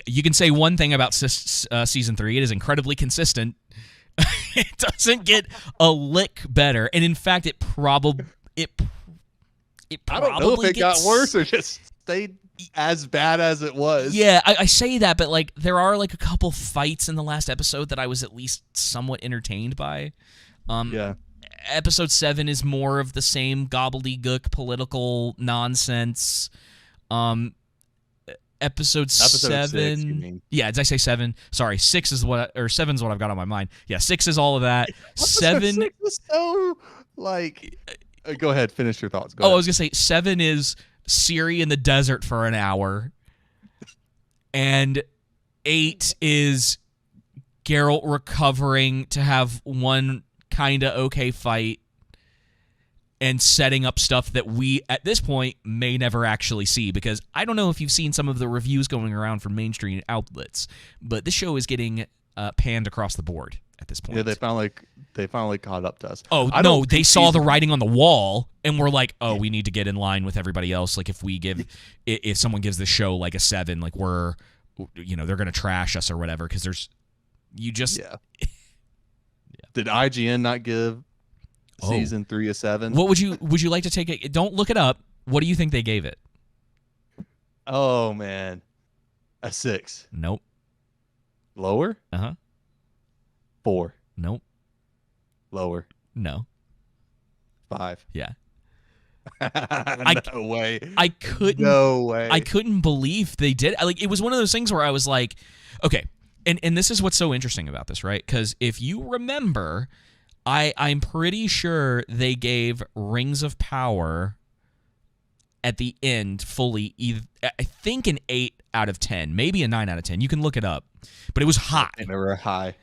you can say one thing about season 3. It is incredibly consistent. It doesn't get a lick better, and in fact, it probably I don't know if it got worse or just stayed as bad as it was. Yeah, I say that, but like there are like a couple fights in the last episode that I was at least somewhat entertained by. Yeah. Episode 7 is more of the same gobbledygook political nonsense. Episode 7. 6, you mean. Yeah, did I say 7? Sorry, 6 is what, or 7 is what I've got on my mind. Yeah, 6 is all of that. 7 6 was so like. Go ahead, finish your thoughts. Go I ahead. was gonna say 7 is Siri in the desert for an hour, and 8 is Geralt recovering to have one kinda okay fight and setting up stuff that we, at this point, may never actually see, because I don't know if you've seen some of the reviews going around from mainstream outlets, but this show is getting panned across the board at this point. Yeah, they finally caught up to us. Oh, no, they saw the writing on the wall and were like, oh, we need to get in line with everybody else. Like, if someone gives the show like a 7, like they're going to trash us or whatever, because Yeah. Did IGN not give season 3 a 7? What would you like to take it? Don't look it up. What do you think they gave it? Oh man, a 6. Nope. Lower? 4. Nope. Lower? No. 5. Yeah. No way. I couldn't. No way. I couldn't believe they did. Like, it was one of those things where I was like, okay, and this is what's so interesting about this, right? Because if you remember, I'm pretty sure they gave Rings of Power at the end fully, I think an 8 out of 10, maybe a 9 out of 10. You can look it up, but it was high. And they were high.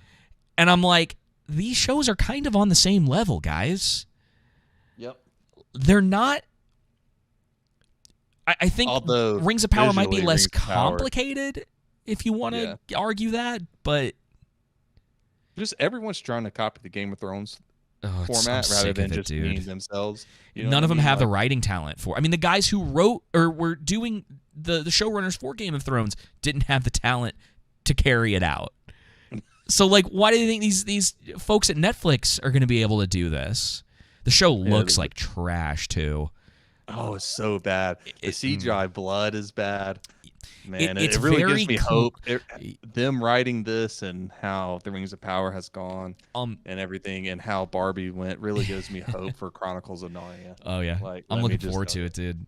And I'm like, these shows are kind of on the same level, guys. Yep. They're not. I think Rings of Power might be less complicated, if you want to argue that, but just everyone's trying to copy the Game of Thrones format rather than just being themselves. None of them have the writing talent for. I mean, the guys who wrote or were doing the showrunners for Game of Thrones didn't have the talent to carry it out. So, like, why do you think these folks at Netflix are going to be able to do this? The show looks like trash too. Oh, it's so bad. The CGI blood is bad. Man, it really gives me hope. Them writing this and how the Rings of Power has gone and everything, and how Barbie went, really gives me hope for Chronicles of Narnia. Oh yeah, like, I'm looking forward to it, dude.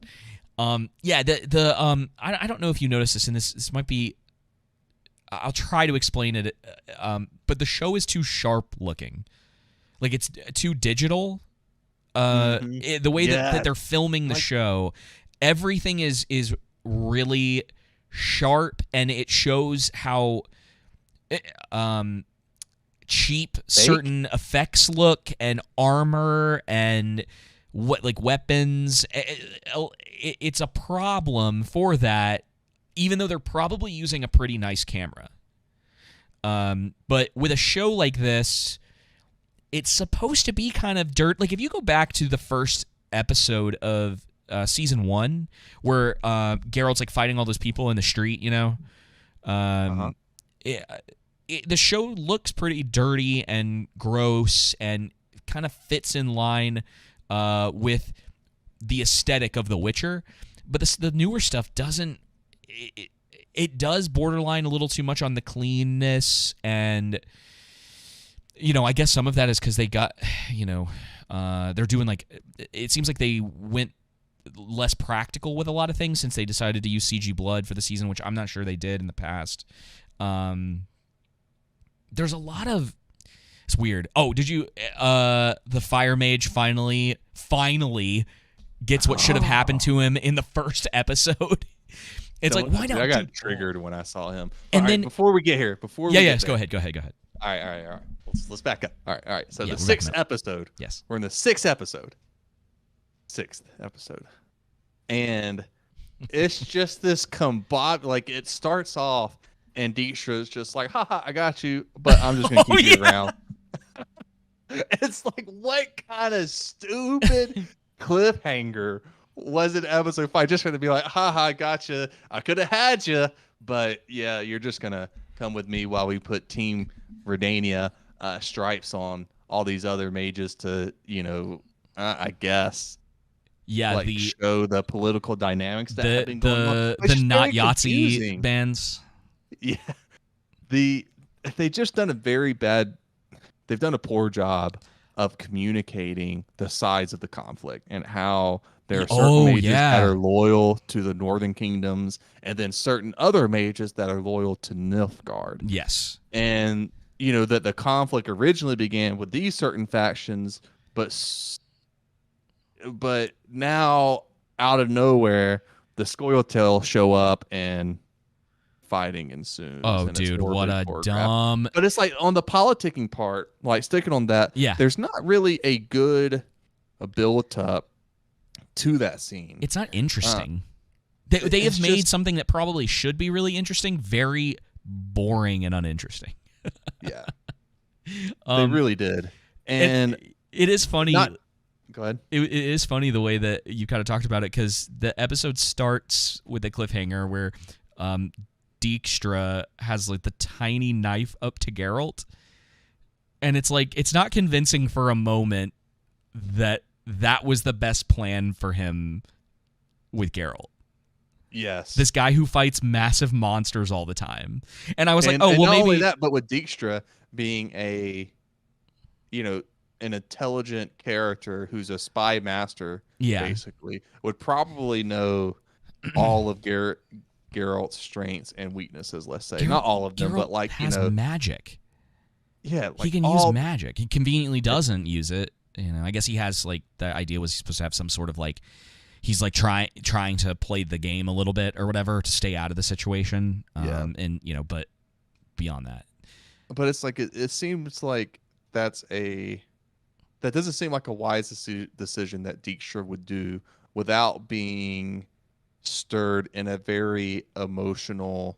Yeah, I don't know if you noticed this, and this might be. I'll try to explain it, but the show is too sharp looking, like it's too digital. The way that they're filming the show, everything is really sharp, and it shows how cheap certain effects look, and armor and weapons. It's a problem for that, even though they're probably using a pretty nice camera. But with a show like this, it's supposed to be kind of dirt. Like, if you go back to the first episode of season 1, where Geralt's like fighting all those people in the street, the show looks pretty dirty and gross, and kind of fits in line with the aesthetic of The Witcher. But the newer stuff doesn't. It does borderline a little too much on the cleanness, and I guess some of that is because they got, they're doing it seems like they went less practical with a lot of things since they decided to use CG blood for the season, which I'm not sure they did in the past. There's a lot of, it's weird. Oh, did you, the Fire Mage finally gets what should have happened to him in the first episode. It's like, why not? I got triggered when I saw him. And then before we get here, go ahead. All right. Let's back up. All right. So the 6th episode. Yes. We're in the 6th episode. 6th episode. And it's just this like, it starts off and Dijkstra's just like, haha, I got you, but I'm just going to keep you around. It's like, what kind of stupid cliffhanger was it episode 5? Just for to be like, haha, I got you. I could have had you, But yeah, you're just gonna come with me while we put Team Redania stripes on all these other mages to, I guess, Yeah, show the political dynamics that have been going on. the not Yahtzee bands. Yeah, they've done a poor job of communicating the sides of the conflict and how there are certain mages that are loyal to the northern kingdoms, and then certain other mages that are loyal to Nilfgaard. Yes. And, that the conflict originally began with these certain factions, but now, out of nowhere, the Scoia'tael show up and fighting ensues. Oh, dude, what a dumb... But it's like, on the politicking part, like, sticking on that, there's not really a good build-up to that scene. It's not interesting. They have made something that probably should be really interesting very boring and uninteresting. Yeah. They really did. And it is funny. Go ahead. It is funny the way that you kind of talked about it, because the episode starts with a cliffhanger where Dijkstra has like the tiny knife up to Geralt, and it's like, it's not convincing for a moment that was the best plan for him with Geralt. Yes. This guy who fights massive monsters all the time. And I was like, not only that, but with Dijkstra being an intelligent character who's a spy master, basically, would probably know all of Geralt's strengths and weaknesses, let's say. Not all of them, Geralt but has magic. Yeah, he can use magic. He conveniently doesn't use it. I guess he has, like, the idea was he's supposed to have some sort of, like, he's like trying to play the game a little bit or whatever to stay out of the situation. And but beyond that. But it's like, it seems like that doesn't seem like a wise decision that Dijkstra would do without being stirred in a very emotional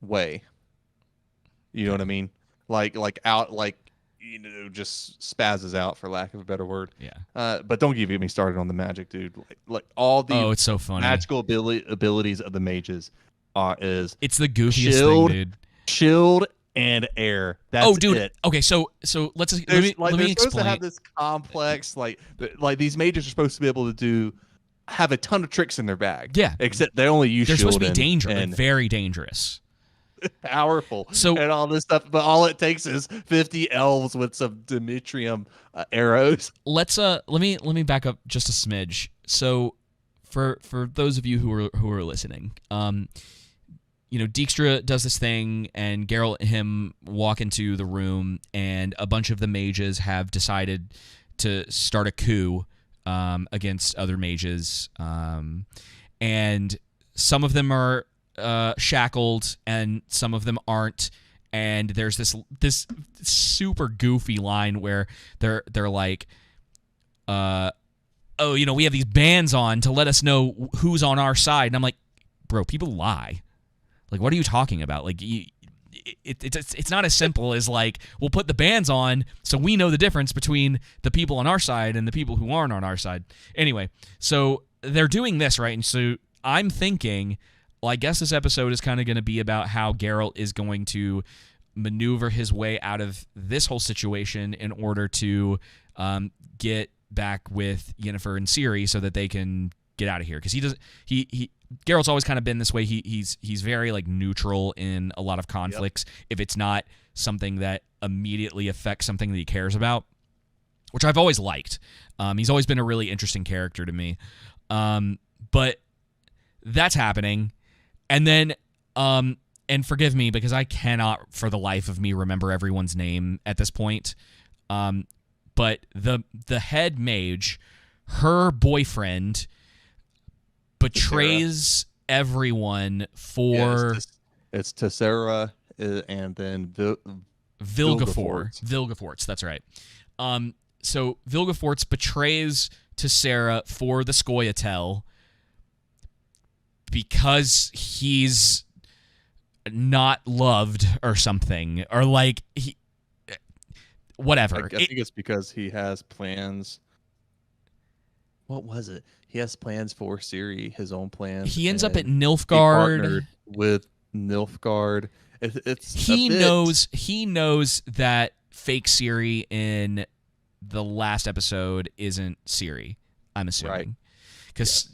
way. You know what I mean? Just spazzes out, for lack of a better word. Yeah. But don't get me started on the magic, dude. Like all the it's so funny. Magical abilities of the mages it's the goofiest thing, dude. Shield and air. That's it. Okay, so let me explain. Supposed to have this complex, like these mages are supposed to be able to have a ton of tricks in their bag. Yeah. Except they only use They're shield. Supposed to be dangerous, like very dangerous. Powerful. And all this stuff, but all it takes is 50 elves with some Demetrium arrows. Let me back up just a smidge. So for those of you who are listening, Dijkstra does this thing, and Geralt and him walk into the room, and a bunch of the mages have decided to start a coup against other mages, and some of them are shackled and some of them aren't. And there's this super goofy line where they're like, we have these bands on to let us know who's on our side. And I'm like, bro, people lie. Like, what are you talking about? Like, it's not as simple as like, we'll put the bands on so we know the difference between the people on our side and the people who aren't on our side. Anyway, so they're doing this, right? And so I'm thinking, well, I guess this episode is kind of going to be about how Geralt is going to maneuver his way out of this whole situation in order to get back with Yennefer and Ciri so that they can get out of here. Because Geralt's always kind of been this way. He's very like neutral in a lot of conflicts. Yep. If it's not something that immediately affects something that he cares about, which I've always liked. He's always been a really interesting character to me. But that's happening. And then, and forgive me because I cannot for the life of me remember everyone's name at this point. But the head mage, her boyfriend betrays everyone for... It's Tessera and then Vilgefortz, that's right. So Vilgefortz betrays Tessera for the Scoia'tael because he's not loved or something, or like whatever. I think it's because he has plans. What was it? he has plans for Ciri, his own plans. He ends up at He Nilfgaard. partnered with Nilfgaard. He knows that fake Ciri in the last episode isn't Ciri, I'm assuming. Right. Because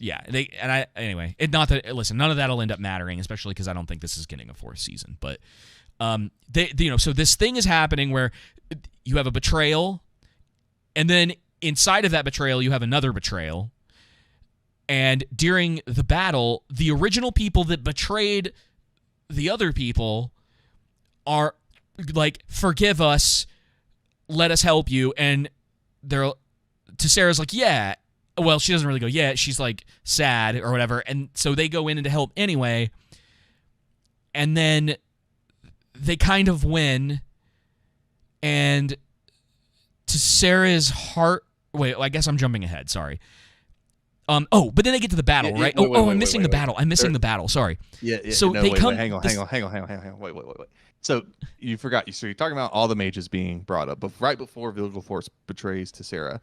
anyway, none of that'll end up mattering, especially because I don't think this is getting a 4th season. But so this thing is happening where you have a betrayal, and then inside of that betrayal you have another betrayal. And during the battle, the original people that betrayed the other people are like, forgive us, let us help you. And Tessera's like, yeah. Well, she doesn't really go, yeah. She's like sad or whatever. And so they go in to help anyway. And then they kind of win. And Tessera's heart. Wait, I guess I'm jumping ahead. Sorry. But then they get to the battle, right? I'm missing the battle. I'm missing the battle. Sorry. Yeah. So no, they wait, come. Hang on. Wait. So you forgot. So you're talking about all the mages being brought up, but right before Vilgefortz betrays Tessera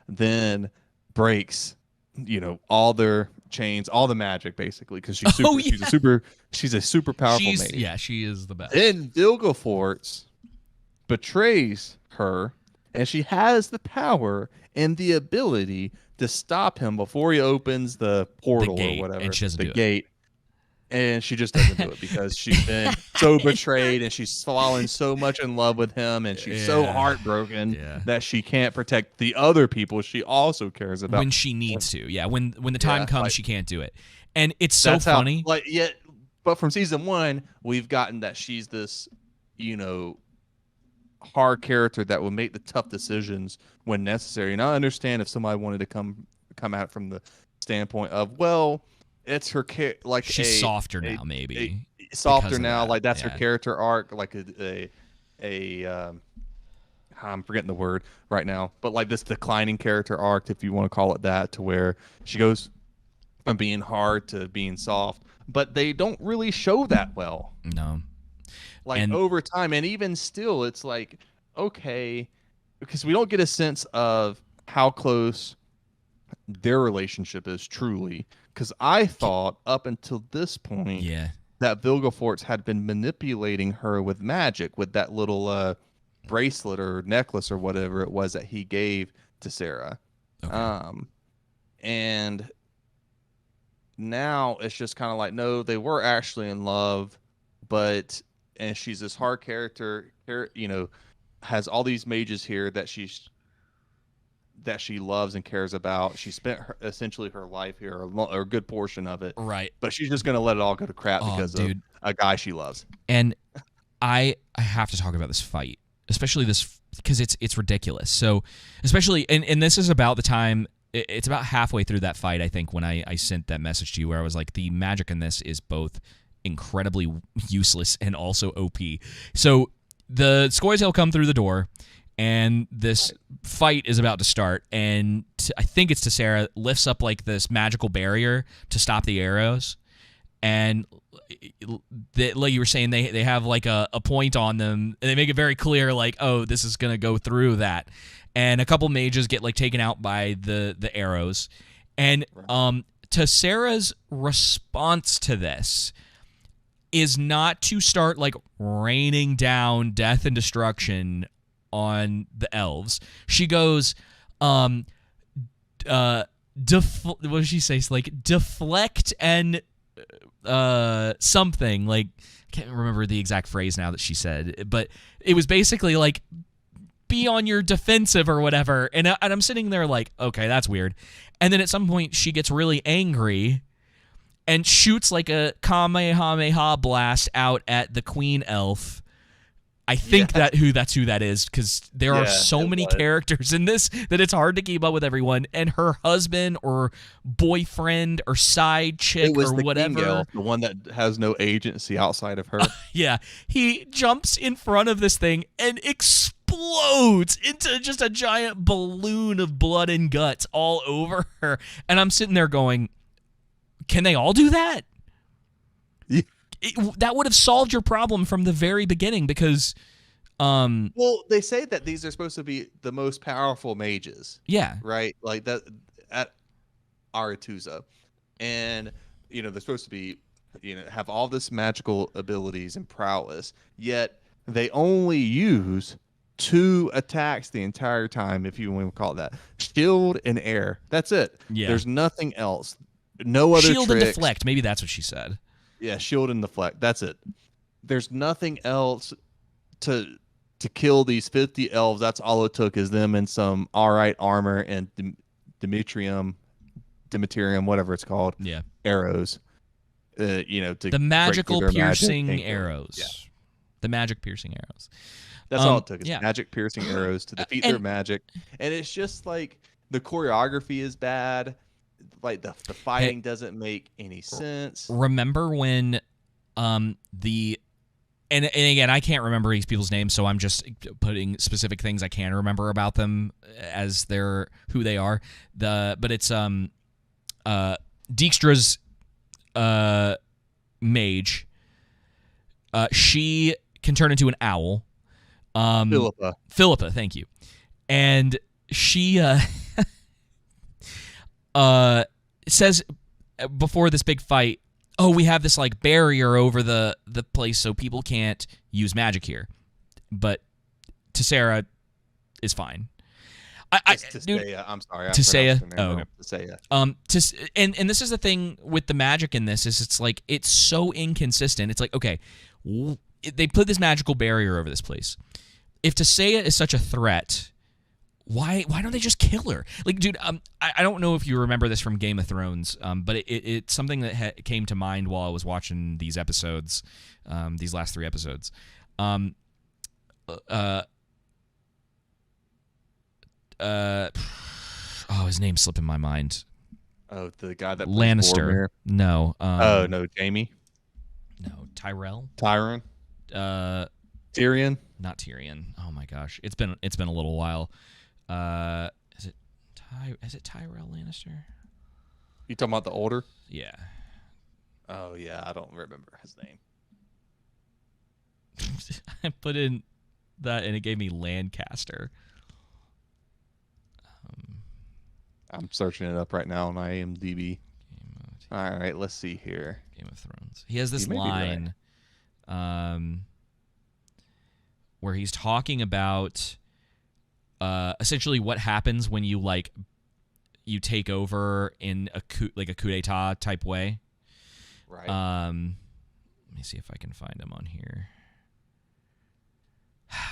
then breaks, all their chains, all the magic, basically, because she's a super powerful mage. Yeah, she is the best. Then Vilgefortz betrays her, and she has the power and the ability to stop him before he opens the portal or whatever, and she doesn't the do gate. And she just doesn't do it because she's been so betrayed, and she's fallen so much in love with him, and she's so heartbroken that she can't protect the other people she also cares about when she needs to. Yeah, when the time comes, she can't do it, and it's so funny. But from season 1, we've gotten that she's this, hard character that will make the tough decisions when necessary. And I understand if somebody wanted to come at it from the standpoint of, well, it's her she's softer now, maybe softer now. Like that's her character arc, like I'm forgetting the word right now, but like this declining character arc, if you want to call it that, to where she goes from being hard to being soft. But they don't really show that well. No. Over time, and even still, it's like, okay, because we don't get a sense of how close their relationship is truly. Because I thought up until this point that Vilgefortz had been manipulating her with magic, with that little bracelet or necklace or whatever it was that he gave to Sarah. Okay. And now it's just kind of like, no, they were actually in love, and she's this hard character, has all these mages here that she loves and cares about. She spent essentially her life here, or a good portion of it. Right. But she's just going to let it all go to crap because of a guy she loves. And I have to talk about this fight, especially this, because it's ridiculous. So especially, and this is about the time, it's about halfway through that fight, I think, when I sent that message to you where I was like, the magic in this is both incredibly useless and also OP. So the Scoia'tael come through the door, and this fight is about to start, and I think it's Tessera lifts up like this magical barrier to stop the arrows, and like you were saying, they have like a point on them, and they make it very clear, like, oh, this is gonna go through that, and a couple mages get like taken out by the arrows, and Tessera's response to this is not to start like raining down death and destruction on the elves. She goes, what does she say? It's like deflect and something, like, I can't remember the exact phrase now that she said, but it was basically like, be on your defensive or whatever. And I'm sitting there like, okay, that's weird. And then at some point she gets really angry and shoots like a Kamehameha blast out at the queen elf. I think that's who that is, because there are so many characters in this that it's hard to keep up with everyone. And her husband or boyfriend or side chick or whatever, king elf, the one that has no agency outside of her. He jumps in front of this thing and explodes into just a giant balloon of blood and guts all over her. And I'm sitting there going, can they all do that? Yeah. That would have solved your problem from the very beginning, because well, they say that these are supposed to be the most powerful mages. Yeah. Right? Like that Aretusa, and they're supposed to be, have all this magical abilities and prowess, yet they only use 2 attacks the entire time, if you want to call it that: shield and air. That's it. Yeah. There's nothing else. No other shield tricks. and deflect. Maybe that's what she said. Yeah, shield and deflect. That's it. There's nothing else to kill these 50 elves. That's all it took, is them and some alright armor and Demetrium, whatever it's called. Yeah. Arrows. To the magical piercing magic. arrows. Yeah. The magic piercing arrows. That's all it took. Is yeah. magic piercing arrows to defeat their magic. And it's just like the choreography is bad. Like the fighting doesn't make any sense. Remember when and again, I can't remember these people's names, so I'm just putting specific things I can remember about them as they're who they are. But it's Dijkstra's mage. She can turn into an owl. Philippa, thank you. And she says before this big fight, "Oh, we have this like barrier over the place so people can't use magic here." But Tessera is fine. Tissaia. I'm sorry. Tissaia. Oh, okay. Tissaia. And this is the thing with the magic in this, is it's like it's so inconsistent. It's like, okay, they put this magical barrier over this place. If Tissaia is such a threat, why don't they just kill her? Like, dude, I don't know if you remember this from Game of Thrones, but it's something that came to mind while I was watching these episodes, these last 3 episodes. His name's slipping my mind. Oh, the guy that plays Lannister. Boromir. No. No, Jaime. No, Tyrell. Tyrion. Tyrion. Not Tyrion. Oh my gosh, it's been a little while. Is it Tyrell Lannister? You talking about the older? Yeah. Oh yeah, I don't remember his name. I put in that and it gave me Lancaster. I'm searching it up right now on IMDb. All right, let's see here. Game of Thrones. He has this line, where he's talking about essentially what happens when you take over in a coup d'état type way. Right. Let me see if I can find him on here.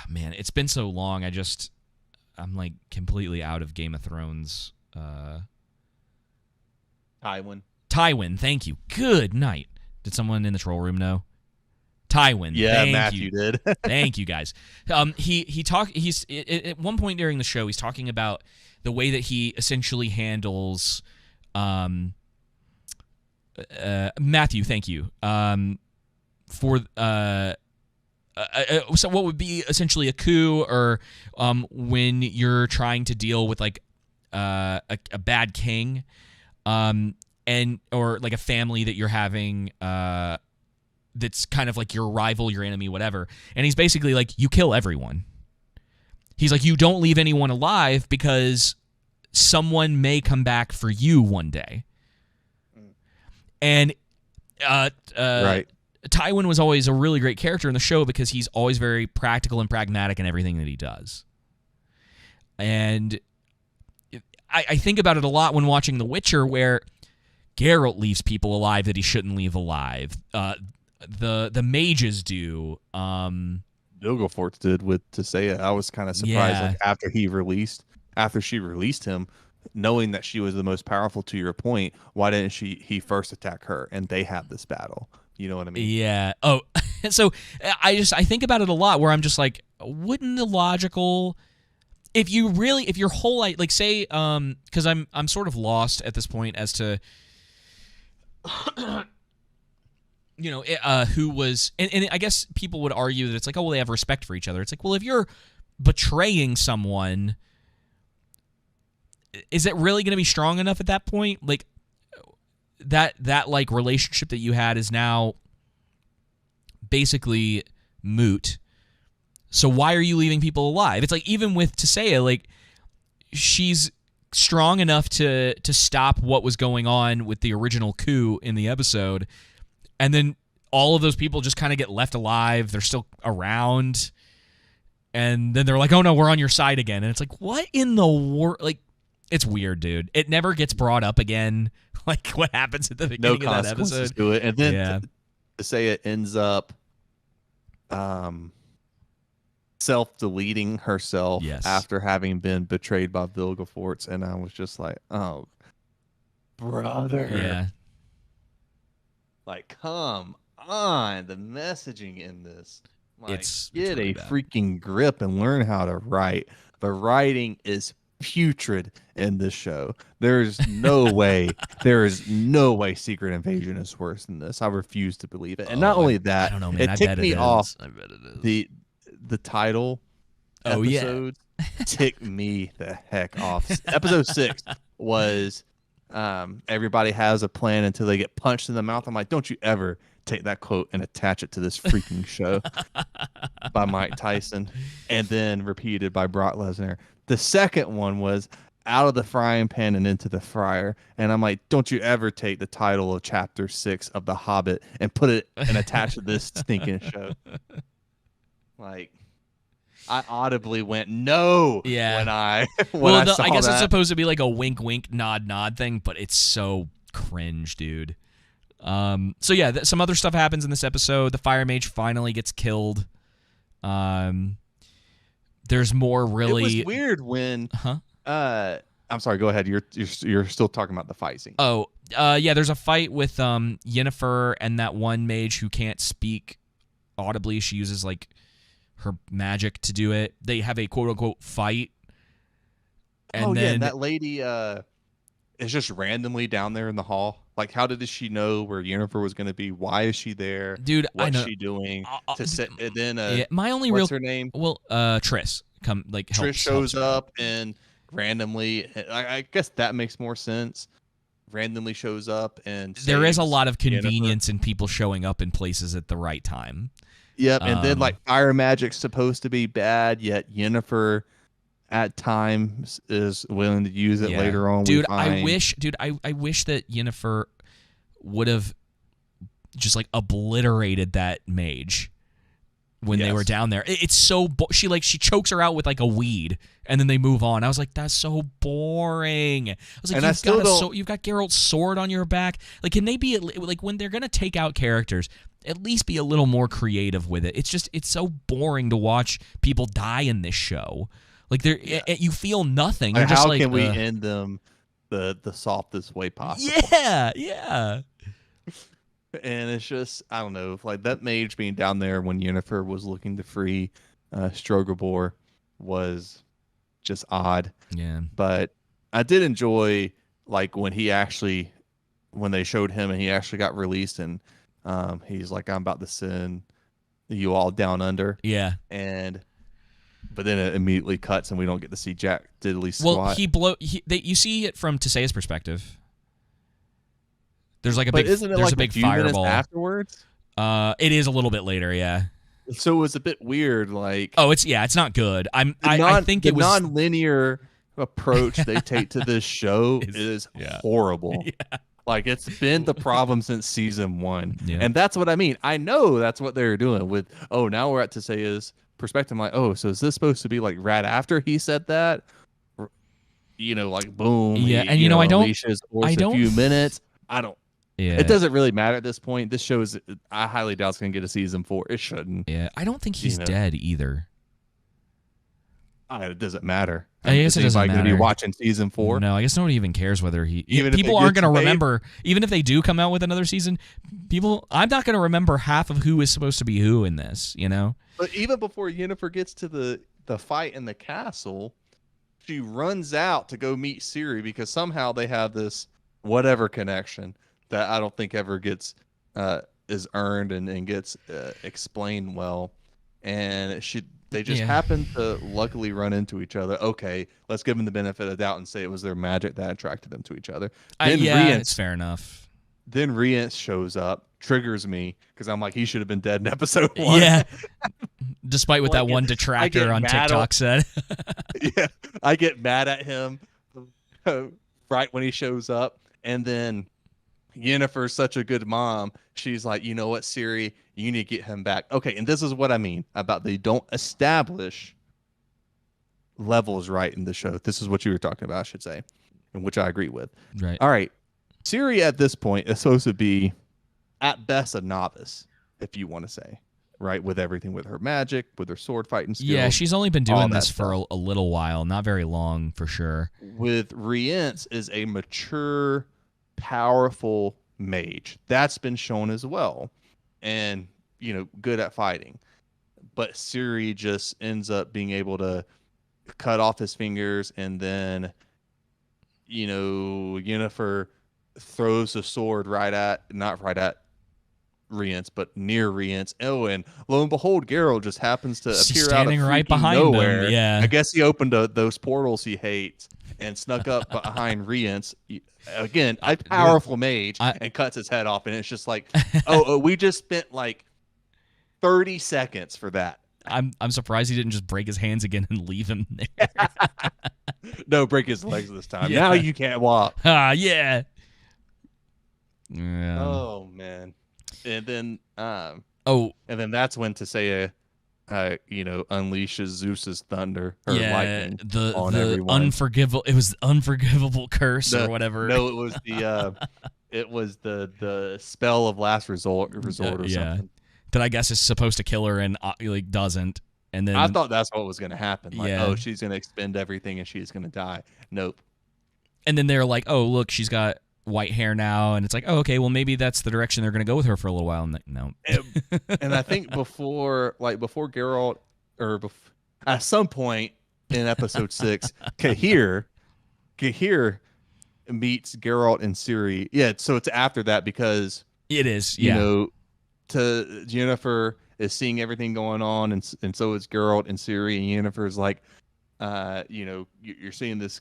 Man, it's been so long. I'm like completely out of Game of Thrones. Tywin, thank you. Good night. Did someone in the troll room know? Tywin. Yeah, thank Matthew you. did. Thank you, guys. He's at one point during the show, he's talking about the way that he essentially handles Matthew, thank you. For so what would be essentially a coup, or when you're trying to deal with like a bad king, and or like a family that you're having that's kind of like your rival, your enemy, whatever. And he's basically like, you kill everyone. He's like, you don't leave anyone alive because someone may come back for you one day. And right. Tywin was always a really great character in the show because he's always very practical and pragmatic in everything that he does. And I think about it a lot when watching The Witcher, where Geralt leaves people alive that he shouldn't leave alive. The mages do. Vilgefortz did with Tissaia. I was kind of surprised, like after she released him, knowing that she was the most powerful. To your point, why didn't he first attack her and they have this battle? You know what I mean? Yeah. Oh, so I think about it a lot, where I'm just like, wouldn't the logical, if your whole life, like say, because I'm sort of lost at this point as to, who was, and I guess people would argue that it's like, oh, well, they have respect for each other. It's like, well, if you're betraying someone, is it really going to be strong enough at that point? Like that like relationship that you had is now basically moot. So why are you leaving people alive? It's like, even with Tissaia, like she's strong enough to stop what was going on with the original coup in the episode, and then all of those people just kind of get left alive. They're still around, and then they're like, "Oh no, we're on your side again." And it's like, what in the world? Like, it's weird, dude. It never gets brought up again. Like what happens at the beginning of that episode. To it. And then to say it ends up self-deleting herself after having been betrayed by Vilgefortz, and I was just like, oh, brother. Yeah. Like, come on. The messaging in this. Like, get really a bad. freaking grip and learn how to write. The writing is putrid in this show. There's no way. There is no way Secret Invasion is worse than this. I refuse to believe it. And not only that, I don't know, man. it ticked me off. I bet it is. The title episodes ticked me the heck off. Episode 6 was everybody has a plan until they get punched in the mouth. I'm like, don't you ever take that quote and attach it to this freaking show by Mike Tyson, and then repeated by Brock Lesnar. The second one was out of the frying pan and into the fryer. And I'm like, don't you ever take the title of chapter 6 of The Hobbit and put it and attach to this stinking show. Like, I audibly went no when I saw I guess that. it's supposed to be like a wink, wink, nod, nod thing, but it's so cringe, dude. So yeah, some other stuff happens in this episode. The Fire Mage finally gets killed. There's more really. It was weird when. I'm sorry. Go ahead. You're still talking about the fight scene. Oh, yeah. There's a fight with Yennefer and that one mage who can't speak audibly. She uses like her magic to do it. They have a quote unquote fight. And then that lady is just randomly down there in the hall. Like, how did she know where Yennefer was going to be? Why is she there? Dude, what's I know. she doing? To sit, and then my only what's her name? Well, Triss Triss shows up and randomly. I guess that makes more sense. Randomly shows up and there is a lot of convenience in people showing up in places at the right time. Yep, and then like fire magic's supposed to be bad, yet Yennefer at times is willing to use it later on. Dude, I wish that Yennefer would have just like obliterated that mage when they were down there. It's so she chokes her out with like a weed, and then they move on. I was like, that's so boring. I was like, you've got Geralt's sword on your back. Like, can they be like when they're gonna take out characters, at least be a little more creative with it? It's so boring to watch people die in this show. Like you feel nothing. You're just how can we end them the softest way possible? Yeah. And it's just, I don't know, like that mage being down there when Yennefer was looking to free Strogobor was just odd. Yeah. But I did enjoy like when they showed him and he actually got released, and he's like, I'm about to send you all down under. Yeah. But then it immediately cuts and we don't get to see Jack diddly squat. Well, you see it from Tissa's perspective. There's like a big fireball afterwards. It is a little bit later, yeah. So it was a bit weird, like it's not good. I think it was non-linear approach they take to this show is horrible. Yeah. Like it's been the problem since season 1, and that's what I mean. I know that's what they're doing with. Oh, now we're at Tissa's perspective. I'm like, oh, so is this supposed to be like right after he said that? Like boom. Yeah, and I don't. A few minutes. I don't. Yeah. It doesn't really matter at this point. This show is, I highly doubt it's going to get a season 4. It shouldn't. Yeah, I don't think he's dead either. It doesn't matter. I guess it doesn't matter. Going to be watching season 4? No, I guess nobody even cares whether people aren't going to remember. Even if they do come out with another season, I'm not going to remember half of who is supposed to be who in this, But even before Yennefer gets to the fight in the castle, she runs out to go meet Ciri because somehow they have this whatever connection that I don't think ever gets is earned and gets explained well. And they just happen to luckily run into each other. Okay, let's give them the benefit of the doubt and say it was their magic that attracted them to each other. It's fair enough. Then Rience shows up, triggers me because I'm like, he should have been dead in episode 1. Yeah. Despite what that one detractor on TikTok said. Yeah, I get mad at him right when he shows up, and then Yennefer's such a good mom. She's like, you know what, Ciri, you need to get him back. Okay, and this is what I mean about they don't establish levels right in the show. This is what you were talking about, I should say, and which I agree with. Right. All right. Ciri at this point is supposed to be at best a novice, if you want to say, right? With everything, with her magic, with her sword fighting skills. Yeah, she's only been doing this for stuff. a little while, not very long for sure. With Rience is a mature, powerful mage. That's been shown as well. And, good at fighting. But Ciri just ends up being able to cut off his fingers, and then, Yennefer throws the sword not right at Rience, but near Rience. Oh, and lo and behold, Geralt just happens to appear standing out of right behind nowhere. him. Yeah, I guess he opened those portals he hates and snuck up behind Rience. Again, a powerful mage, and cuts his head off, and it's just like, we just spent like 30 seconds for that. I'm surprised he didn't just break his hands again and leave him there. No, break his legs this time. Yeah. Now you can't walk. Yeah. Oh man. And then and then that's when Tissaia unleashes Zeus's thunder or lightning on everyone. Unforgivable. It was the unforgivable curse or whatever. No, it was the spell of last resort or something. That I guess is supposed to kill her and doesn't. And then I thought that's what was going to happen. Like, she's going to expend everything and she's going to die. Nope. And then they're like, oh, look, she's got white hair now, and it's like, oh, okay, well, maybe that's the direction they're going to go with her for a little while. And no. And I think before Geralt, at some point in episode 6, Cahir meets Geralt and Ciri. Yeah, so it's after that because it is. To Yennefer is seeing everything going on, and so is Geralt and Ciri, and Yennefer's like, you're seeing this,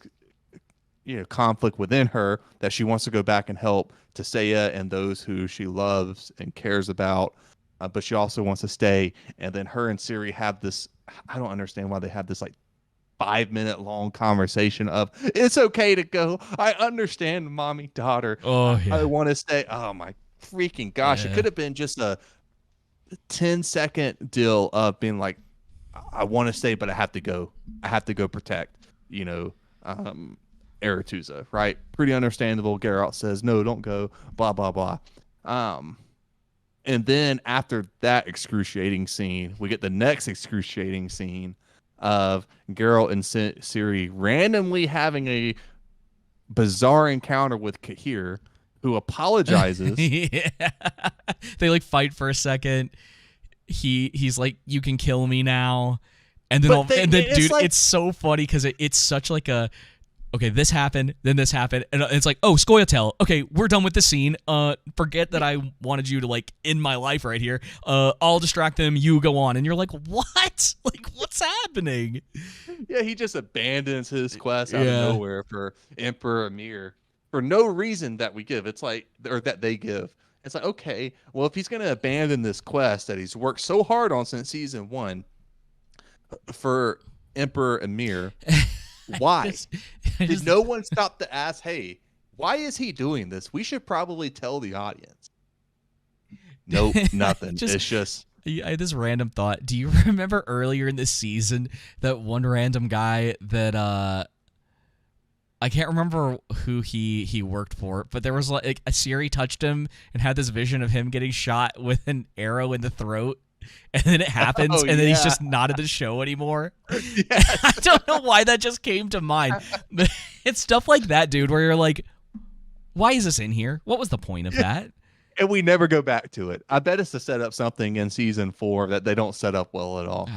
conflict within her that she wants to go back and help Tissaia and those who she loves and cares about, but she also wants to stay. And then her and Ciri have this. I don't understand why they have this like 5-minute long conversation of it's okay to go. I understand, mommy, daughter. Oh yeah. I want to stay. Oh my freaking gosh! It could have been just a 10-second deal of being like, I want to stay, but I have to go. I have to go protect. Aretuza, right? Pretty understandable. Geralt says, no, don't go, blah, blah, blah. And then after that excruciating scene, we get the next excruciating scene of Geralt and Ciri randomly having a bizarre encounter with Cahir, who apologizes. Yeah. They fight for a second. He's like, you can kill me now. And then, dude, it's so funny because it's such like a, okay, this happened, then this happened, and it's like, oh, Scoia'tael, okay, we're done with the scene. Forget that I wanted you to end my life right here. I'll distract them. You go on, and you're like, what? What's happening? Yeah, he just abandons his quest out of nowhere for Emperor Emir for no reason that we give. It's like, or that they give. It's like, okay, well, if he's gonna abandon this quest that he's worked so hard on since season 1 for Emperor Emir. Why? Did no one stop to ask, hey, why is he doing this? We should probably tell the audience. Nope, nothing. It's just... I had this random thought. Do you remember earlier in this season that one random guy that I can't remember who he worked for, but there was a Ciri touched him and had this vision of him getting shot with an arrow in the throat. And then it happens, and then he's just not in the show anymore. Yes. I don't know why that just came to mind. But it's stuff like that, dude, where you're like, why is this in here? What was the point of that? And we never go back to it. I bet it's to set up something in season 4 that they don't set up well at all.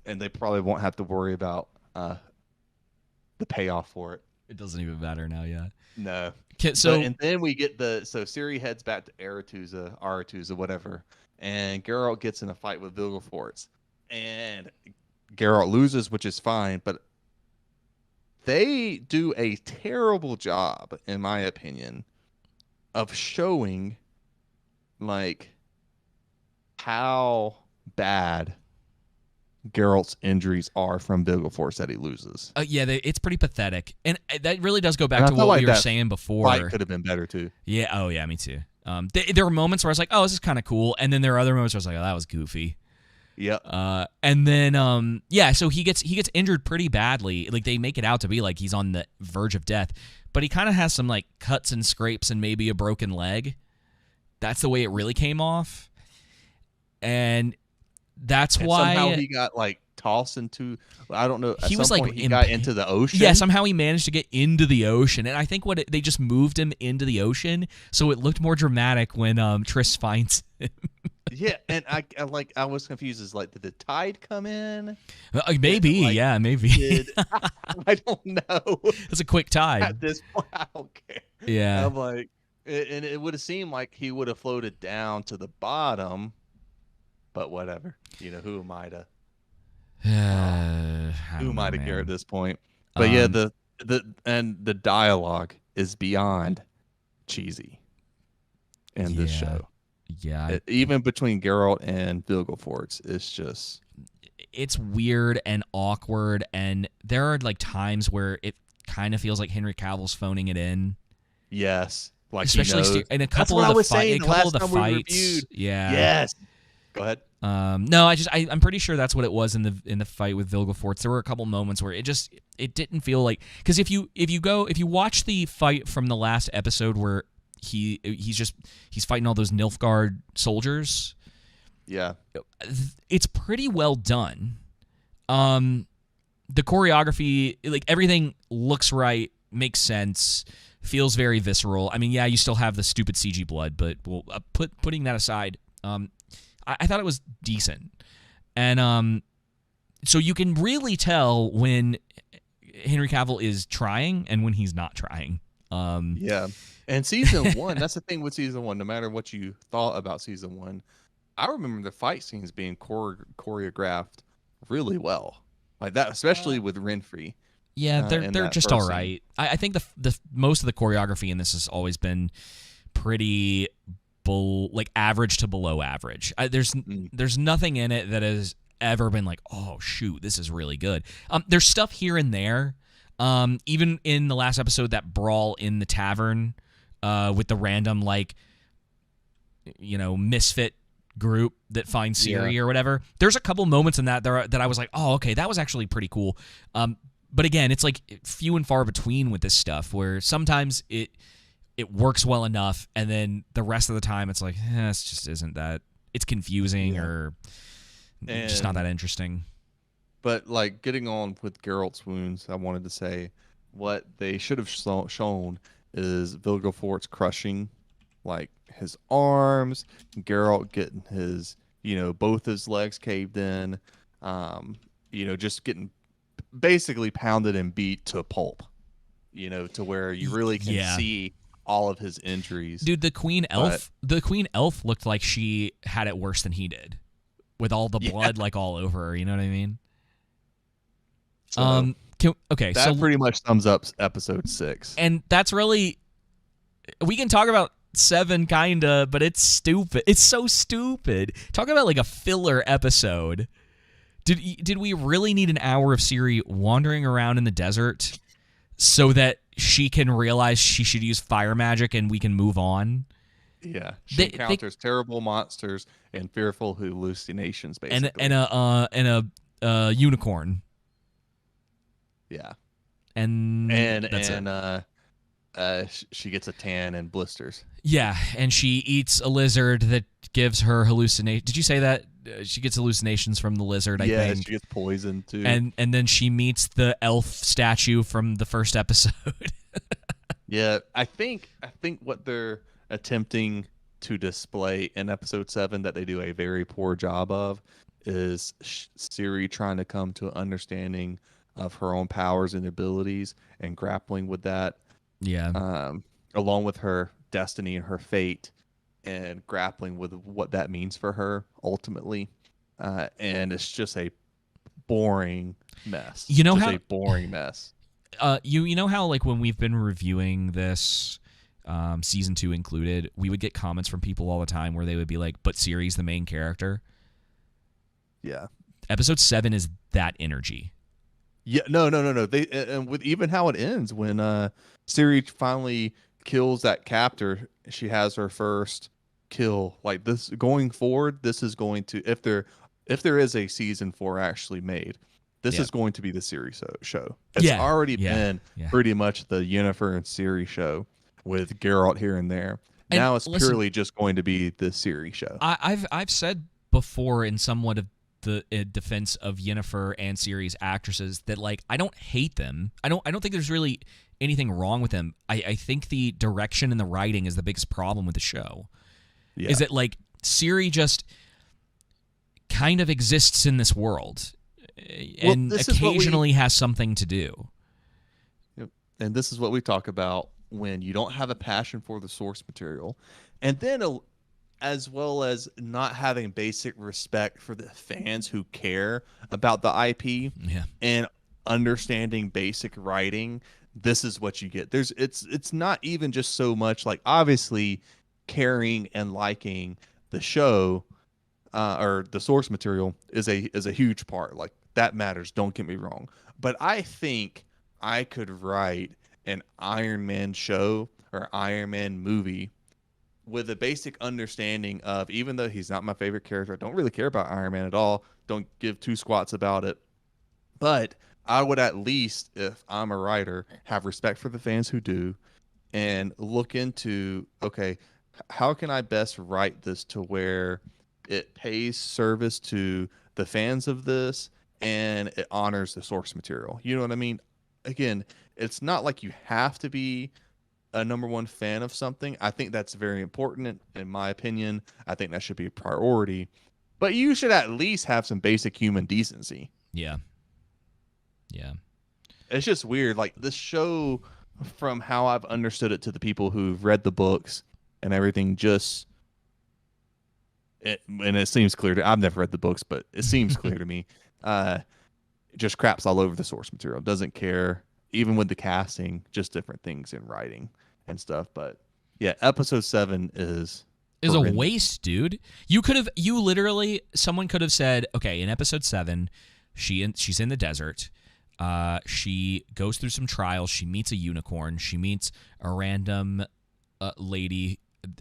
And they probably won't have to worry about the payoff for it. It doesn't even matter now, yeah. No. And then we get Ciri heads back to Aretuza, whatever. And Geralt gets in a fight with Vilgefortz. And Geralt loses, which is fine, but they do a terrible job, in my opinion, of showing how bad Geralt's injuries are from Vilgefortz that he loses. Yeah, it's pretty pathetic, and that really does go back And I to felt what like we were that saying before. Fight could have been better too. Yeah. Oh, yeah. Me too. There were moments where I was like, "Oh, this is kind of cool," and then there are other moments where I was like, "Oh, that was goofy." Yep. And then so he gets injured pretty badly. Like they make it out to be like he's on the verge of death, but he kind of has some like cuts and scrapes and maybe a broken leg. That's the way it really came off, and that's why somehow he got like tossed into, I don't know. He was like he got into the ocean. Yeah, somehow he managed to get into the ocean, and I think they just moved him into the ocean, so it looked more dramatic when Triss finds him. Yeah, and I was confused. Is like, did the tide come in? Maybe, like, yeah, maybe. I don't know. It's a quick tide. At this point, I don't care. Yeah, I'm like, and it would have seemed like he would have floated down to the bottom, but whatever. Who am I to? Who am I to care at this point? But yeah, the dialogue is beyond cheesy in this show. Yeah, even between Geralt and Vilgefortz, it's weird and awkward, and there are like times where it kind of feels like Henry Cavill's phoning it in. Yes, like especially in a couple of the fights. Yeah. Yes. Go ahead. No, I'm pretty sure that's what it was in the fight with Vilgefortz. There were a couple moments where it didn't feel like, because if you watch the fight from the last episode where he's fighting all those Nilfgaard soldiers. Yeah. It's pretty well done. The choreography, like everything looks right, makes sense, feels very visceral. I mean, yeah, you still have the stupid CG blood, but putting that aside, I thought it was decent. And so you can really tell when Henry Cavill is trying and when he's not trying. Yeah. And season 1, that's the thing with season 1, no matter what you thought about season 1, I remember the fight scenes being choreographed really well. Like that, especially with Renfrey. Yeah, they're just all right. I think the most of the choreography in this has always been pretty average to below average. There's nothing in it that has ever been like, oh shoot, this is really good. There's stuff here and there. Even in the last episode, that brawl in the tavern with the random misfit group that finds Ciri or whatever. There's a couple moments in that I was like, oh, okay, that was actually pretty cool. But again, it's like few and far between with this stuff, where sometimes it works well enough, and then the rest of the time it's like, this just isn't that. It's confusing or just not that interesting. But like getting on with Geralt's wounds, I wanted to say what they should have shown is Vilgefortz crushing like his arms, Geralt getting his, both his legs caved in, just getting basically pounded and beat to pulp, to where you really can see all of his injuries. Dude, the Queen Elf looked like she had it worse than he did, with all the blood like all over her. You know what I mean? So, that pretty much sums up episode 6. And that's really, we can talk about 7 kinda, but it's stupid. It's so stupid. Talk about like a filler episode. Did we really need an hour of Ciri wandering around in the desert so that she can realize she should use fire magic and we can move on? Yeah, she encounters terrible monsters and fearful hallucinations, basically, and a unicorn. Yeah, and she gets a tan and blisters. Yeah, and she eats a lizard that gives her hallucination. Did you say that? She gets hallucinations from the lizard, I think. Yeah, she gets poisoned too. And then she meets the elf statue from the first episode. Yeah, I think what they're attempting to display in episode 7 that they do a very poor job of is Ciri trying to come to an understanding of her own powers and abilities and grappling with that. Yeah. Along with her destiny and her fate, and grappling with what that means for her ultimately. And it's just a boring mess. A boring mess. You know how like when we've been reviewing this, season 2 included, we would get comments from people all the time where they would be like, "But Ciri's the main character." Yeah. Episode 7 is that energy. Yeah, no. They and with even how it ends when Siri finally kills that captor, she has her first kill. Like this going forward, this is going to if there is a season 4 actually made, this is going to be the Siri show. It's already been pretty much the Yennefer and Siri show with Geralt here and there. And now it's purely just going to be the Siri show. I've said before in somewhat of the defense of Yennefer and Ciri's actresses that like I don't hate them. I don't think there's really anything wrong with them. I think the direction and the writing is the biggest problem with the show. Yeah. Is that like Ciri just kind of exists in this world and occasionally has something to do. Yep. And this is what we talk about when you don't have a passion for the source material, and then as well as not having basic respect for the fans who care about the IP and understanding basic writing. This is what you get. It's not even just so much like obviously caring and liking the show or the source material is a huge part. Like that matters. Don't get me wrong. But I think I could write an Iron Man show or Iron Man movie with a basic understanding of, even though he's not my favorite character, I don't really care about Iron Man at all. Don't give two squats about it. But I would at least, if I'm a writer, have respect for the fans who do and look into, okay, how can I best write this to where it pays service to the fans of this and it honors the source material? You know what I mean? Again, it's not like you have to be a number one fan of something. I think that's very important in my opinion. I think that should be a priority. But you should at least have some basic human decency. Yeah. Yeah. It's just weird. Like this show, from how I've understood it to the people who've read the books and everything, and it seems clear to, I've never read the books, but it seems clear to me, just craps all over the source material. Doesn't care, even with the casting, just different things in writing and stuff. But yeah, episode 7 is a waste, dude. Someone could have said, okay, in episode 7, she's in the desert. She goes through some trials. She meets a unicorn. She meets a random lady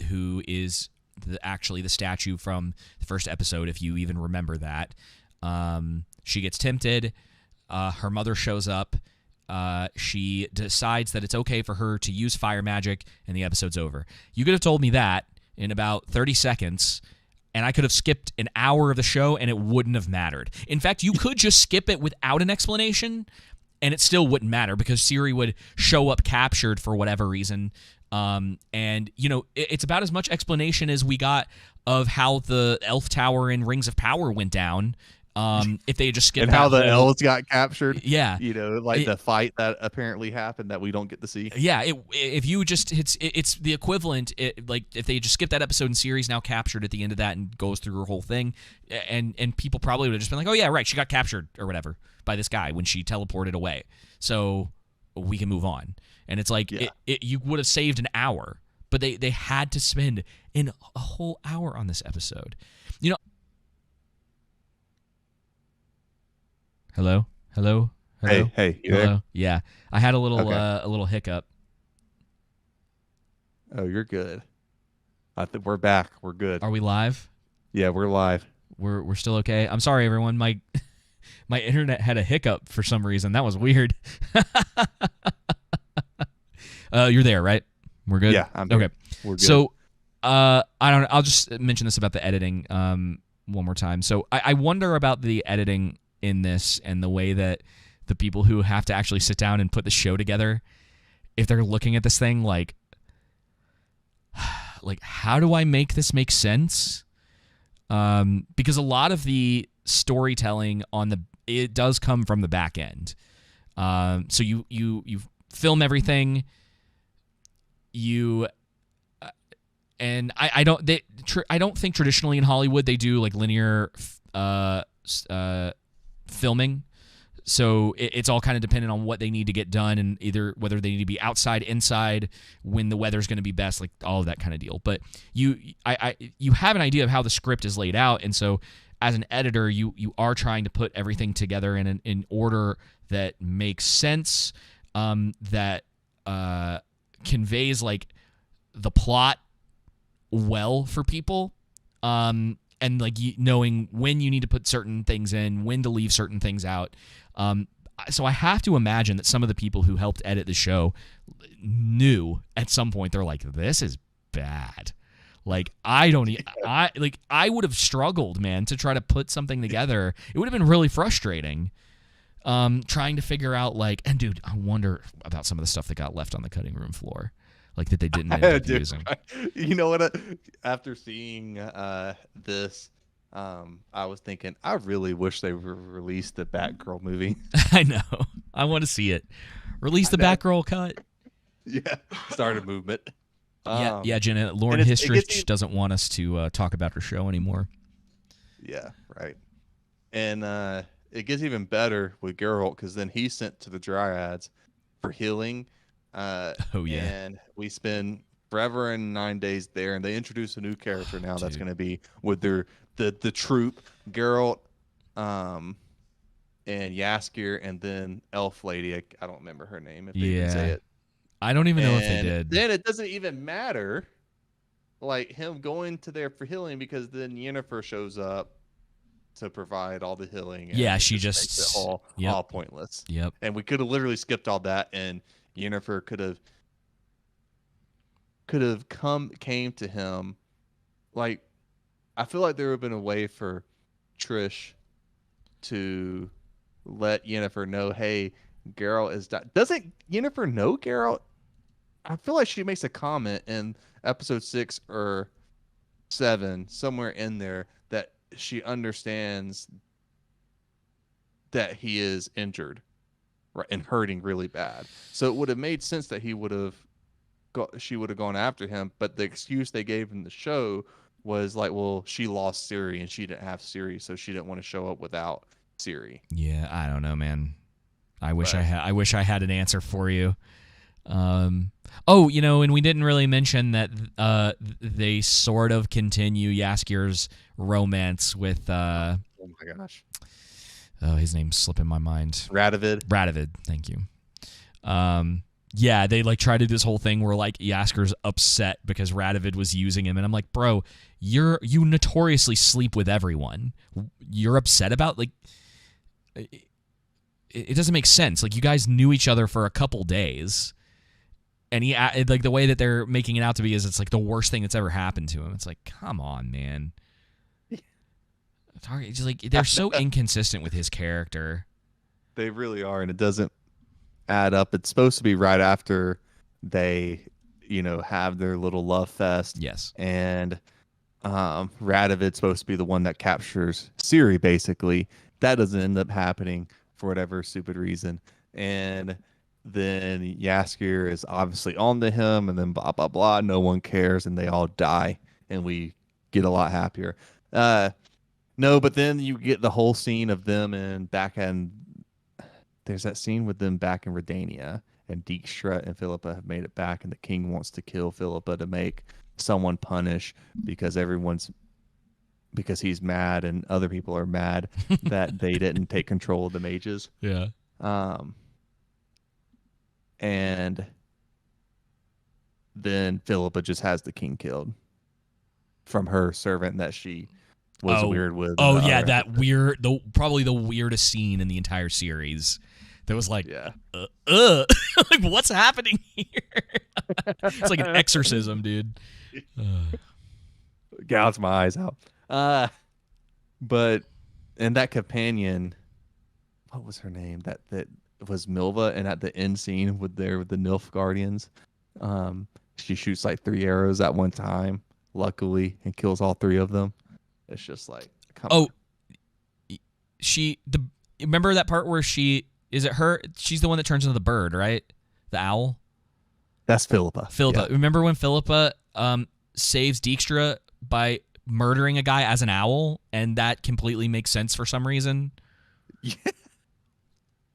who is actually the statue from the first episode, if you even remember that. She gets tempted. Her mother shows up. She decides that it's okay for her to use fire magic, and the episode's over. You could have told me that in about 30 seconds, and I could have skipped an hour of the show, and it wouldn't have mattered. In fact, you could just skip it without an explanation, and it still wouldn't matter, because Ciri would show up captured for whatever reason. And, you know, it's about as much explanation as we got of how the Elf Tower in Rings of Power went down. If they had just skipped and how the elves got captured. Yeah. You know, like the fight that apparently happened that we don't get to see. Yeah. If you just, it's the equivalent. Like if they just skipped that episode and Ciri's now captured at the end of that and goes through her whole thing, and people probably would have just been like, oh yeah, right, she got captured or whatever by this guy when she teleported away. So we can move on. And it's like, you would have saved an hour, but they had to spend a whole hour on this episode. You know, Hello? Hey, you hello. there? Yeah, I had a little hiccup. Oh, you're good. I think we're back. We're good. Are we live? Yeah, we're live. We're still okay. I'm sorry, everyone. My internet had a hiccup for some reason. That was weird. You're there, right? We're good. Yeah, I'm okay. We're good. So, I don't know. I'll just mention this about the editing one more time. So, I wonder about the editing in this and the way that the people who have to actually sit down and put the show together, if they're looking at this thing like how do I make this make sense? Because a lot of the storytelling it does come from the back end. So you film everything. And I don't think traditionally in Hollywood they do like linear filming, so it's all kind of dependent on what they need to get done and either whether they need to be outside, inside, when the weather's going to be best, like all of that kind of deal. But you have an idea of how the script is laid out, and so as an editor, you are trying to put everything together in order that makes sense, that conveys like the plot well for people, and like knowing when you need to put certain things in, when to leave certain things out. So I have to imagine that some of the people who helped edit the show knew at some point, they're like, this is bad. Like, I would have struggled, man, to try to put something together. It would have been really frustrating, trying to figure out, like, and dude, I wonder about some of the stuff that got left on the cutting room floor, like that they didn't end up using. You know what? After seeing this, I was thinking, I really wish they released the Batgirl movie. I know. I want to see it. Release the Batgirl cut. Yeah, start a movement. Yeah, Jenna. Lauren Histrich doesn't want us to talk about her show anymore. Yeah, right. And it gets even better with Geralt, because then he's sent to the Dryads for healing. Oh yeah. And we spend forever and 9 days there, and they introduce a new character now. That's going to be with the troop, Geralt, and Jaskier, and then Elf Lady. I don't remember her name, if they even say it. I don't even know if they did. Then it doesn't even matter, like him going to there for healing, because then Yennefer shows up to provide all the healing. And she just makes it all pointless. Yep. And we could have literally skipped all that, and Yennefer could have came to him. Like, I feel like there would have been a way for Trish to let Yennefer know, hey, Geralt is dying. Doesn't Yennefer know Geralt? I feel like she makes a comment in episode 6 or 7, somewhere in there, that she understands that he is injured, right, and hurting really bad. So it would have made sense that she would have gone after him. But the excuse they gave in the show was like, well, she lost Ciri and she didn't have Ciri, so she didn't want to show up without Ciri. Yeah, I don't know, man. I wish I had an answer for you. And we didn't really mention that they sort of continue Jaskier's romance with oh my gosh. Oh, his name's slipping my mind. Radovid, thank you. They like try to do this whole thing where like Jaskier's upset because Radovid was using him, and I'm like, bro, you notoriously sleep with everyone. You're upset about, like, it doesn't make sense. Like, you guys knew each other for a couple days, and he, like, the way that they're making it out to be is it's like the worst thing that's ever happened to him. It's like, come on, man. It's just like, they're so inconsistent with his character. They really are, and it doesn't add up. It's supposed to be right after they, have their little love fest. Yes. And Radovid's supposed to be the one that captures Ciri, basically. That doesn't end up happening for whatever stupid reason. And then Jaskier is obviously on to him, and then blah, blah, blah. No one cares, and they all die, and we get a lot happier. No, but then you get the whole scene of them there's that scene with them back in Redania, and Dijkstra and Philippa have made it back, and the king wants to kill Philippa to make someone punish because he's mad and other people are mad that they didn't take control of the mages. Yeah. And then Philippa just has the king killed from her servant that she was weird with. Oh yeah, that weird, probably the weirdest scene in the entire series. That was like, like, what's happening here? It's like an exorcism, dude. Gouge my eyes out. But and that companion, what was her name? That was Milva, and at the end scene with the Nilf Guardians, she shoots like 3 arrows at one time, luckily, and kills all 3 of them. It's just like, come on. Remember that part where she's the one that turns into the bird, right? The owl? That's Philippa. Yeah. Remember when Philippa saves Dijkstra by murdering a guy as an owl, and that completely makes sense for some reason? Yeah.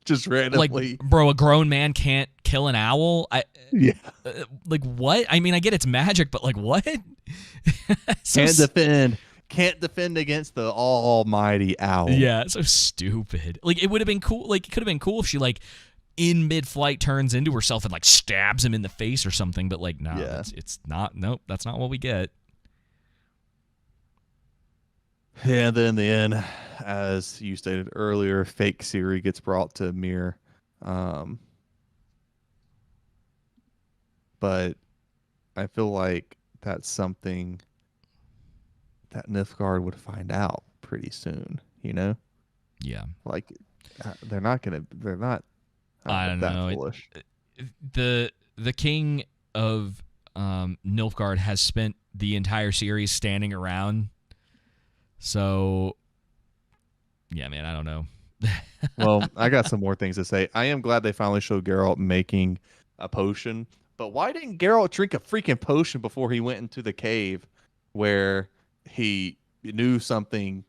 Just randomly. Like, bro, a grown man can't kill an owl? Like, what? I mean, I get it's magic, but like, what? Can't defend. can't defend against the almighty owl. Yeah, so stupid. Like, it would have been cool. Like, it could have been cool if she, like, in mid-flight turns into herself and, like, stabs him in the face or something. But, like, no, it's not. Nope, that's not what we get. Yeah, and then in the end, as you stated earlier, fake Siri gets brought to Mir. But I feel like that's something that Nilfgaard would find out pretty soon, you know? Yeah. Like, they're not I don't that know. foolish. The king of Nilfgaard has spent the entire series standing around. So, yeah, man, I don't know. Well, I got some more things to say. I am glad they finally showed Geralt making a potion, but why didn't Geralt drink a freaking potion before he went into the cave where he knew something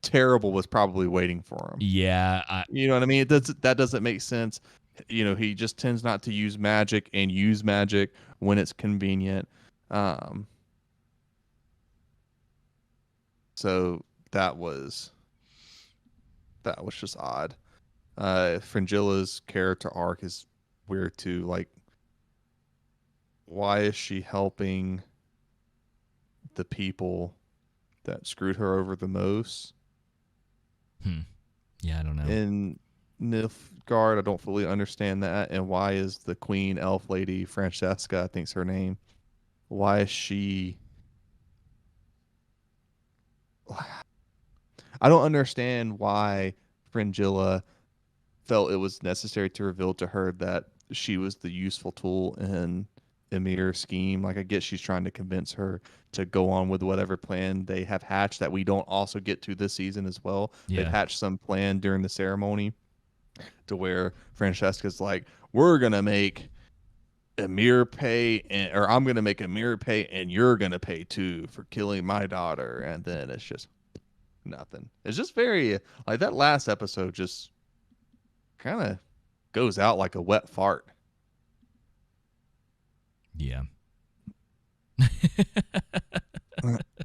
terrible was probably waiting for him? Yeah. You know what I mean? That doesn't make sense. You know, he just tends not to use magic and use magic when it's convenient. So that was just odd. Fringilla's character arc is weird too. Like, why is she helping the people that screwed her over the most? Yeah, I don't know. In Nilfgaard, I don't fully understand that. And why is the queen elf lady, Francesca, I think's her name, why is she... I don't understand why Fringilla felt it was necessary to reveal to her that she was the useful tool in Emir's scheme. Like, I guess she's trying to convince her to go on with whatever plan they have hatched that we don't also get to this season as well. Yeah. They've hatched some plan during the ceremony to where Francesca's like, we're going to make Emir pay, or I'm going to make Emir pay, and you're going to pay too for killing my daughter. And then it's just nothing. It's just very, like, that last episode just kind of goes out like a wet fart. Yeah.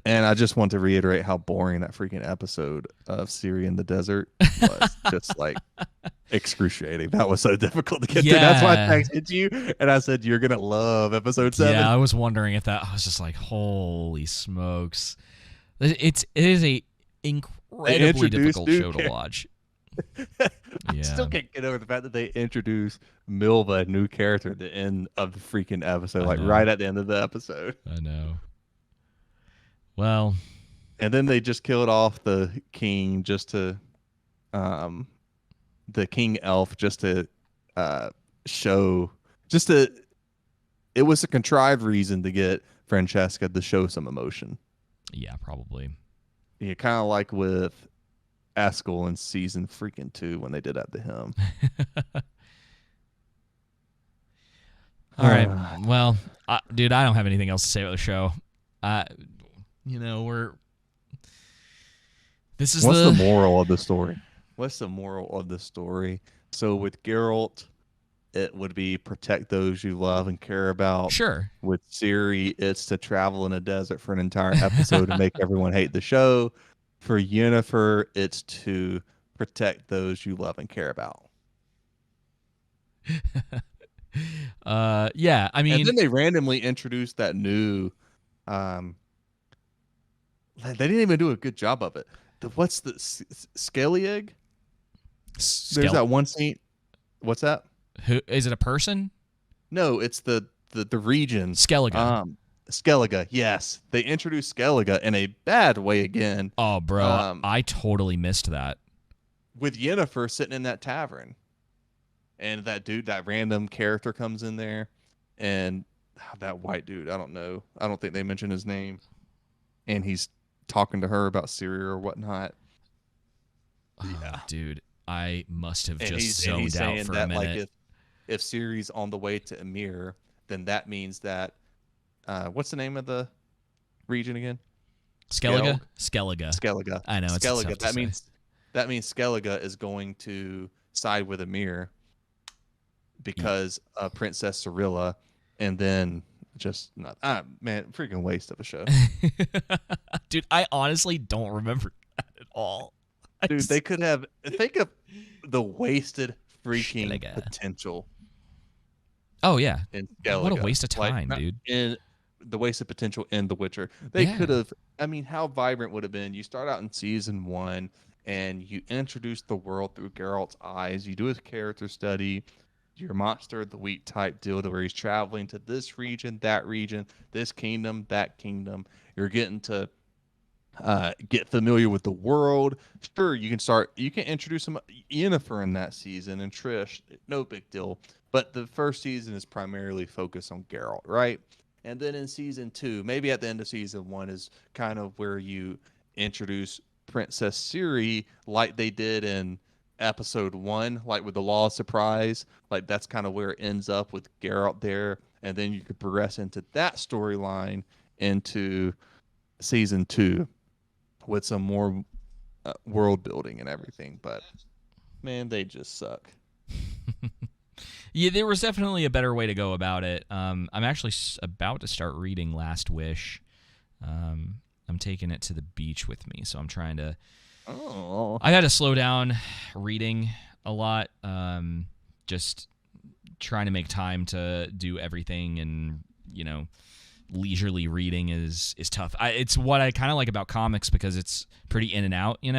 And I just want to reiterate how boring that freaking episode of Siri in the Desert was. Just like excruciating. That was so difficult to get through. That's why I texted you and I said you're gonna love episode 7. Yeah, I was wondering if that. I was just like, holy smokes! It is a incredibly difficult show to watch. I still can't get over the fact that they introduced Milva, a new character, at the end of the freaking episode, like right at the end of the episode. I know. Well, and then they just killed off the king just to, the king elf just to show, just to, it was a contrived reason to get Francesca to show some emotion. Yeah, probably. Yeah, kind of like with Askel in season freaking 2 when they did that to him. All right. Well, dude, I don't have anything else to say about the show. What's the moral of the story? What's the moral of the story? So with Geralt, it would be protect those you love and care about. Sure. With Ciri, it's to travel in a desert for an entire episode and make everyone hate the show. For Yennefer, it's to protect those you love and care about. Yeah, I mean, and then they randomly introduced that new. They didn't even do a good job of it. What's the Skellige? There's that one scene. What's that? Who is it? A person? No, it's the region. Skellige. Skellige, yes. They introduced Skellige in a bad way again. Oh, bro, I totally missed that. With Yennefer sitting in that tavern. And that dude, that random character comes in there. And that white dude, I don't know. I don't think they mentioned his name. And he's talking to her about Ciri or whatnot. Yeah. Dude, I must have just zoned out for a minute. Like, if Ciri's on the way to Emir, then that means that what's the name of the region again? Skellige. Skellige. I know. It's Skellige. That means Skellige is going to side with Emir because of Princess Cirilla, and then just not. Man, freaking waste of a show. Dude, I honestly don't remember that at all. Dude, they could have. Think of the wasted freaking Skellige. potential. Oh yeah, In what a Skellige. waste of time, dude. In the wasted potential in The Witcher, they Yeah. could have. I mean, how vibrant would have been? You start out in season 1, and you introduce the world through Geralt's eyes. You do his character study, your monster of the week type deal, to where he's traveling to this region, that region, this kingdom, that kingdom. You're getting to get familiar with the world. Sure, you can introduce some Yennefer in that season and Trish, no big deal. But the first season is primarily focused on Geralt, right? And then in season 2, maybe at the end of season 1 is kind of where you introduce Princess Ciri, like they did in episode 1, like with the Law of Surprise. Like that's kind of where it ends up with Geralt there, and then you could progress into that storyline into season 2 with some more world building and everything. But man, they just suck. Yeah, there was definitely a better way to go about it. I'm actually about to start reading Last Wish. I'm taking it to the beach with me, so I'm trying to. Oh, I got to slow down reading a lot. Just trying to make time to do everything, and leisurely reading is tough. It's what I kind of like about comics, because it's pretty in and out. You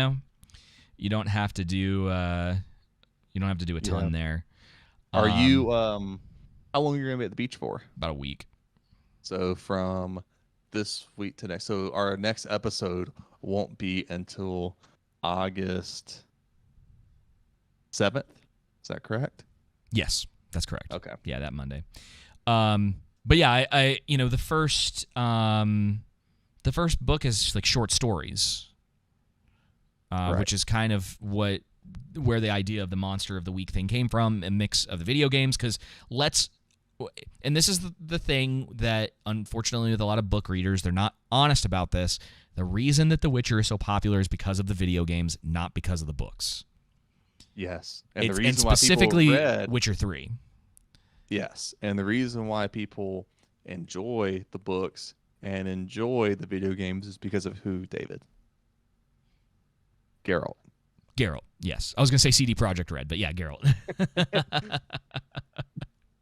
don't have to do a ton there. Are you how long are you gonna be at the beach for? About a week. So from this week to next. So our next episode won't be until August 7th. Is that correct? Yes, that's correct. Okay. Yeah, that Monday. But yeah, I the first book is like short stories, Right. which is kind of where the idea of the monster of the week thing came from, a mix of the video games. Because and this is the thing that unfortunately with a lot of book readers, they're not honest about this. The reason that The Witcher is so popular is because of the video games, not because of the books. Yes. And And the reason specifically why people read, Witcher 3. yes. And the reason why people enjoy the books and enjoy the video games is because of who, David? Geralt. Geralt, yes. I was going to say CD Projekt Red, but yeah, Geralt.